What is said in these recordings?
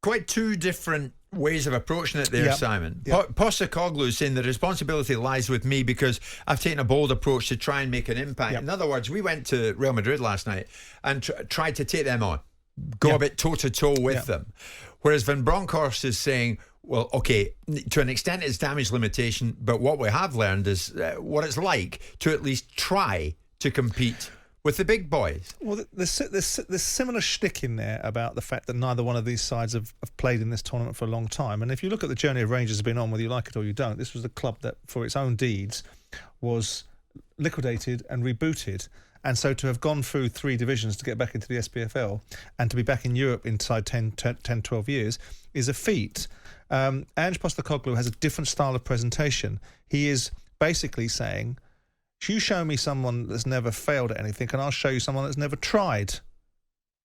quite two different ways of approaching it there, Yep. Simon. Yep. Postecoglou saying the responsibility lies with me because I've taken a bold approach to try and make an impact. Yep. In other words, we went to Real Madrid last night and tried to take them on, go a bit toe-to-toe with them. Whereas Van Bronckhorst is saying, well, okay, to an extent it's damage limitation, but what we have learned is what it's like to at least try to compete with the big boys. Well, there's similar shtick in there about the fact that neither one of these sides have played in this tournament for a long time. And if you look at the journey of Rangers has been on, whether you like it or you don't, this was the club that, for its own deeds, was liquidated and rebooted. And so to have gone through 3 divisions to get back into the SPFL and to be back in Europe inside 10, 12 years is a feat. Ange Postecoglou has a different style of presentation. He is basically saying, you show me someone that's never failed at anything and I'll show you someone that's never tried.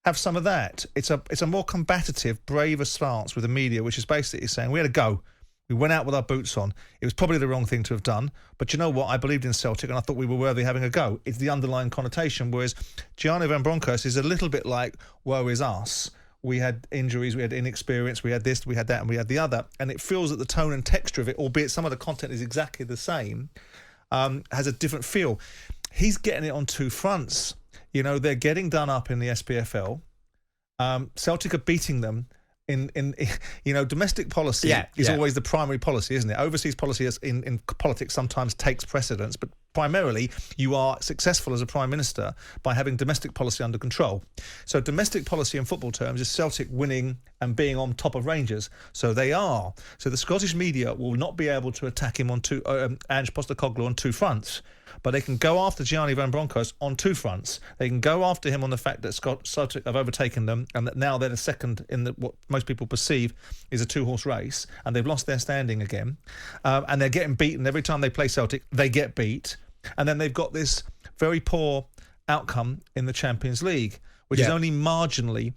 Have some of that. It's a more combative, braver stance with the media, which is basically saying, we had a go. We went out with our boots on. It was probably the wrong thing to have done. But you know what? I believed in Celtic and I thought we were worthy of having a go. It's the underlying connotation, whereas Gianni Van Bronckhorst is a little bit like, woe is us. We had injuries, we had inexperience, we had this, we had that, and we had the other. And it feels that the tone and texture of it, albeit some of the content is exactly the same, has a different feel. He's getting it on 2 fronts. You know, they're getting done up in the SPFL. Celtic are beating them in domestic policy is always the primary policy, isn't it? Overseas policy in politics sometimes takes precedence, but primarily you are successful as a Prime Minister by having domestic policy under control. So domestic policy in football terms is Celtic winning and being on top of Rangers. So they are. So the Scottish media will not be able to attack him on Ange Postecoglou on 2 fronts. But they can go after Gianni Van Bronckhorst on 2 fronts. They can go after him on the fact that Celtic have overtaken them and that now they're the second in what most people perceive is a 2-horse race, and they've lost their standing again. And they're getting beaten every time they play Celtic. They get beat. And then they've got this very poor outcome in the Champions League, which is only marginally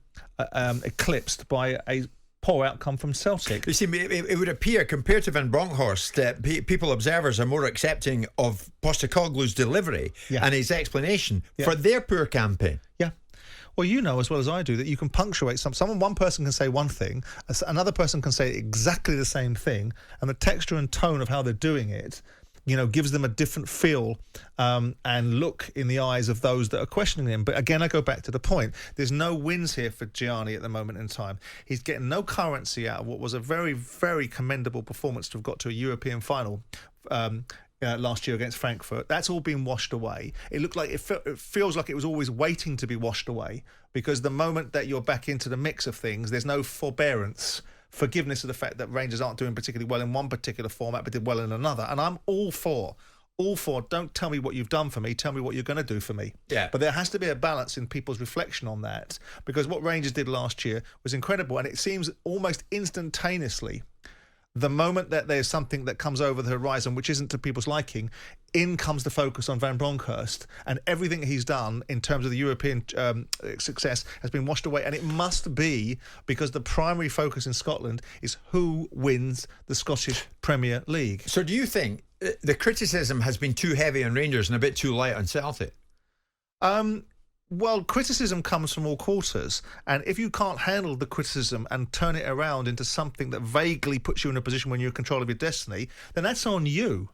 eclipsed by a poor outcome from Celtic. You see, it would appear, compared to Van Bronckhorst, that people, observers, are more accepting of Postecoglou's delivery and his explanation for their poor campaign. Yeah. Well, you know as well as I do that you can punctuate one person can say one thing, another person can say exactly the same thing, and the texture and tone of how they're doing it, you know, gives them a different feel and look in the eyes of those that are questioning him. But again, I go back to the point. There's no wins here for Gianni at the moment in time. He's getting no currency out of what was a very, very commendable performance to have got to a European final last year against Frankfurt. That's all been washed away. It looked like it feels like it was always waiting to be washed away, because the moment that you're back into the mix of things, there's no forgiveness of the fact that Rangers aren't doing particularly well in one particular format but did well in another. And I'm all for don't tell me what you've done for me, tell me what you're going to do for me. Yeah. But there has to be a balance in people's reflection on that, because what Rangers did last year was incredible, and it seems almost instantaneously the moment that there's something that comes over the horizon which isn't to people's liking, in comes the focus on Van Bronckhorst, and everything he's done in terms of the European success has been washed away. And it must be because the primary focus in Scotland is who wins the Scottish Premier League. So do you think the criticism has been too heavy on Rangers and a bit too light on Celtic? Well, criticism comes from all quarters, and if you can't handle the criticism and turn it around into something that vaguely puts you in a position when you're in control of your destiny, then that's on you.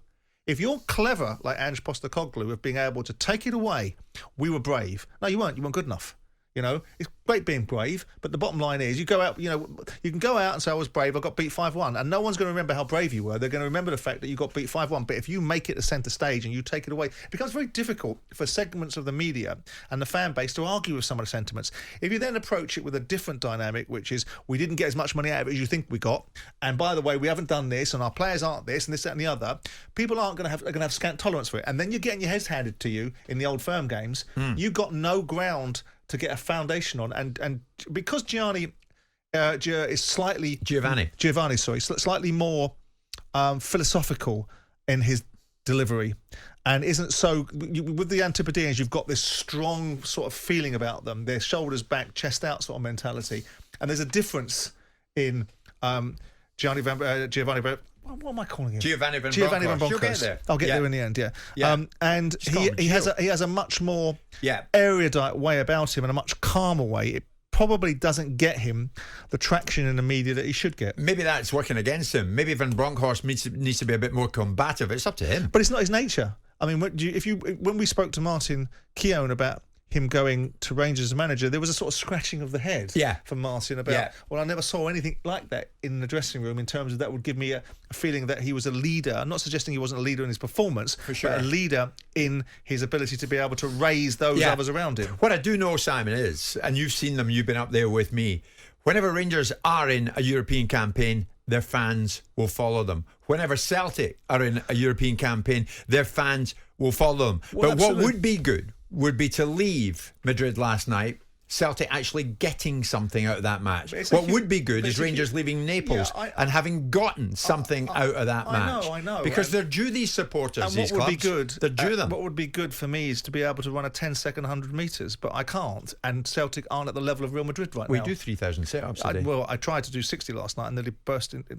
If you're clever, like Ange Postecoglou, of being able to take it away, we were brave. No, you weren't. You weren't good enough. You know, it's great being brave, but the bottom line is you go out, you know, you can go out and say, I was brave, I got beat 5-1, and no one's going to remember how brave you were. They're going to remember the fact that you got beat 5-1. But if you make it the centre stage and you take it away, it becomes very difficult for segments of the media and the fan base to argue with some of the sentiments. If you then approach it with a different dynamic, which is, we didn't get as much money out of it as you think we got, and by the way, we haven't done this, and our players aren't this, and this, that, and the other, people aren't going to have scant tolerance for it. And then you're getting your heads handed to you in the old firm games. You've got no ground to get a foundation on, and because Giovanni, slightly more philosophical in his delivery, and isn't so with the Antipodeans. You've got this strong sort of feeling about them, their shoulders back, chest out sort of mentality, and there's a difference in Giovanni. What am I calling him? Giovanni Van Bronckhorst. You'll get there. I'll get there in the end, and he has a much more erudite way about him, and a much calmer way. probably doesn't get him the traction in the media that he should get. Maybe that's working against him. Maybe Van Bronckhorst needs to be a bit more combative. It's up to him. But it's not his nature. I mean, when we spoke to Martin Keown about him going to Rangers as manager, there was a sort of scratching of the head from Martin about, well, I never saw anything like that in the dressing room in terms of that would give me a feeling that he was a leader. I'm not suggesting he wasn't a leader in his performance, but a leader in his ability to be able to raise those others around him. What I do know, Simon, is, and you've seen them, you've been up there with me, whenever Rangers are in a European campaign, their fans will follow them. Whenever Celtic are in a European campaign, their fans will follow them. Well, but what would be good would be to leave Madrid last night, Celtic actually getting something out of that match. What would be good is Rangers leaving Naples and having gotten something out of that match. I know. Because they're due these supporters, and these what would clubs. be good, they're due them. What would be good for me is to be able to run a 10-second 100 metres, but I can't. And Celtic aren't at the level of Real Madrid right now. We do 3,000 sit-ups a day. Well, I tried to do 60 last night and nearly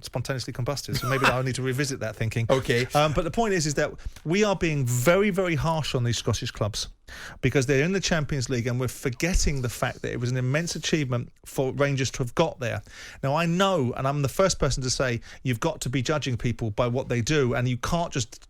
spontaneously combusted, so maybe I'll need to revisit that thinking. Okay. But the point is that we are being very, very harsh on these Scottish clubs because they're in the Champions League and we're forgetting the fact that it was an immense achievement for Rangers to have got there. Now, I know, and I'm the first person to say, you've got to be judging people by what they do, and you can't just,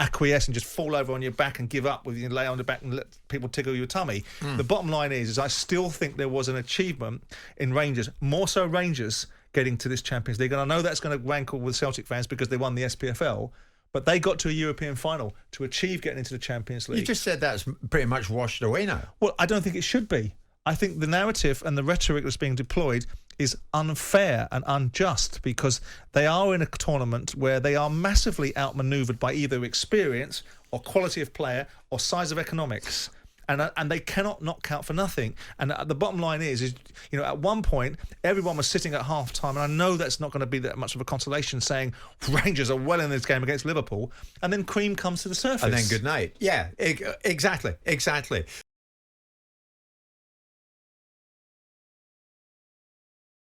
acquiesce and just fall over on your back and give up with you lay on the back and let people tickle your tummy. The bottom line is I still think there was an achievement in Rangers, more so Rangers getting to this Champions League, and I know that's going to rankle with Celtic fans because they won the SPFL. But they got to a European final to achieve getting into the Champions League. You just said that's pretty much washed away now. Well, I don't think it should be. I think the narrative and the rhetoric that's being deployed is unfair and unjust because they are in a tournament where they are massively outmaneuvered by either experience or quality of player or size of economics. And they cannot not count for nothing. And the bottom line is at one point, everyone was sitting at half-time, and I know that's not going to be that much of a consolation saying Rangers are well in this game against Liverpool, and then cream comes to the surface. And then good night. Yeah, exactly.